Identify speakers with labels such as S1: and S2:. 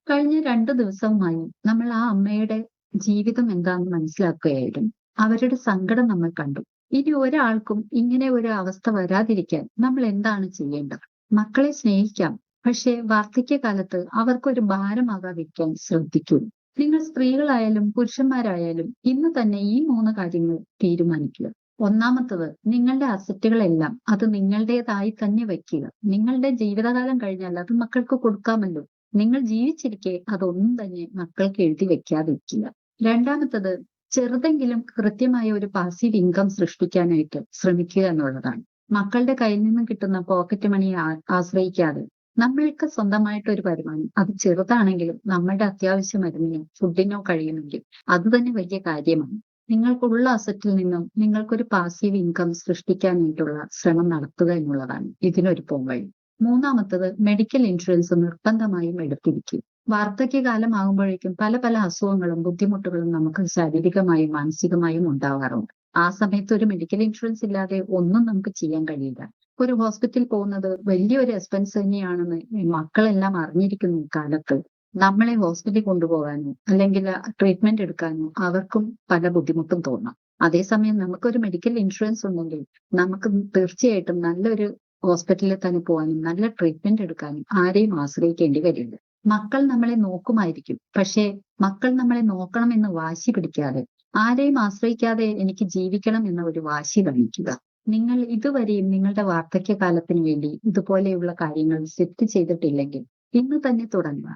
S1: കഴിഞ്ഞ 2 ദിവസവുമായി നമ്മൾ ആ അമ്മയുടെ ജീവിതം എന്താണെന്ന് മനസ്സിലാക്കുകയായിരുന്നു. അവരുടെ സങ്കടം നമ്മൾ കണ്ടു. ഇനി ഒരാൾക്കും ഇങ്ങനെ ഒരു അവസ്ഥ വരാതിരിക്കാൻ നമ്മൾ എന്താണ് ചെയ്യേണ്ടത്? മക്കളെ സ്നേഹിക്കാം. പക്ഷേ വാർദ്ധക്യകാലത്ത് അവർക്കൊരു ഭാരമാകാതിരിക്കാൻ ശ്രദ്ധിക്കൂ. നിങ്ങൾ സ്ത്രീകളായാലും പുരുഷന്മാരായാലും ഇന്ന് തന്നെ ഈ 3 കാര്യങ്ങൾ തീരുമാനിക്കുക. ഒന്നാമത്തത്, നിങ്ങളുടെ അസറ്റുകളെല്ലാം അത് നിങ്ങളുടേതായി തന്നെ വയ്ക്കുക. നിങ്ങളുടെ ജീവിതകാലം കഴിഞ്ഞാൽ അത് മക്കൾക്ക് കൊടുക്കാമല്ലോ. നിങ്ങൾ ജീവിച്ചിരിക്കെ അതൊന്നും തന്നെ മക്കൾക്ക് എഴുതി വെക്കാതിരിക്കുക. രണ്ടാമത്തത്, ചെറുതെങ്കിലും കൃത്യമായ ഒരു പാസീവ് ഇൻകം സൃഷ്ടിക്കാനായിട്ട് ശ്രമിക്കുക എന്നുള്ളതാണ്. മക്കളുടെ കയ്യിൽ നിന്ന് കിട്ടുന്ന പോക്കറ്റ് മണിയെ ആശ്രയിക്കാതെ നമ്മൾക്ക് സ്വന്തമായിട്ട് ഒരു വരുമാനം, അത് ചെറുതാണെങ്കിലും നമ്മളുടെ അത്യാവശ്യ മരുന്നിനോ ഫുഡിനോ കഴിയുമെങ്കിൽ അത് തന്നെ വലിയ കാര്യമാണ്. നിങ്ങൾക്കുള്ള അസറ്റിൽ നിന്നും നിങ്ങൾക്കൊരു പാസീവ് ഇൻകം സൃഷ്ടിക്കാനായിട്ടുള്ള ശ്രമം നടത്തുക എന്നുള്ളതാണ് ഇതിനൊരു പോംവഴി. മൂന്നാമത്തത്, മെഡിക്കൽ ഇൻഷുറൻസ് നിർബന്ധമായും എടുത്തിരിക്കും. വാർദ്ധക്യകാലമാകുമ്പോഴേക്കും പല പല അസുഖങ്ങളും ബുദ്ധിമുട്ടുകളും നമുക്ക് ശാരീരികമായും മാനസികമായും ഉണ്ടാവാറുണ്ട്. ആ സമയത്ത് ഒരു മെഡിക്കൽ ഇൻഷുറൻസ് ഇല്ലാതെ ഒന്നും നമുക്ക് ചെയ്യാൻ കഴിയില്ല. ഒരു ഹോസ്പിറ്റലിൽ പോകുന്നത് വലിയൊരു എക്സ്പെൻസ് തന്നെയാണെന്ന് ഈ മക്കളെല്ലാം അറിഞ്ഞിരിക്കുന്ന ഈ കാലത്ത് നമ്മളെ ഹോസ്പിറ്റലിൽ കൊണ്ടുപോകാനോ അല്ലെങ്കിൽ ട്രീറ്റ്മെന്റ് എടുക്കാനോ അവർക്കും പല ബുദ്ധിമുട്ടും തോന്നാം. അതേസമയം നമുക്കൊരു മെഡിക്കൽ ഇൻഷുറൻസ് ഉണ്ടെങ്കിൽ നമുക്ക് തീർച്ചയായിട്ടും നല്ലൊരു ഹോസ്പിറ്റലിൽ തന്നെ പോകാനും നല്ല ട്രീറ്റ്മെന്റ് എടുക്കാനും ആരെയും ആശ്രയിക്കേണ്ടി വരില്ല. മക്കൾ നമ്മളെ നോക്കുമായിരിക്കും. പക്ഷേ മക്കൾ നമ്മളെ നോക്കണമെന്ന് വാശി പിടിക്കാതെ, ആരെയും ആശ്രയിക്കാതെ എനിക്ക് ജീവിക്കണം എന്ന ഒരു വാശി കാണിക്കുക. നിങ്ങൾ ഇതുവരെയും നിങ്ങളുടെ വാർദ്ധക്യകാലത്തിന് വേണ്ടി ഇതുപോലെയുള്ള കാര്യങ്ങൾ സെറ്റ് ചെയ്തിട്ടില്ലെങ്കിൽ ഇന്ന് തന്നെ തുടങ്ങുക.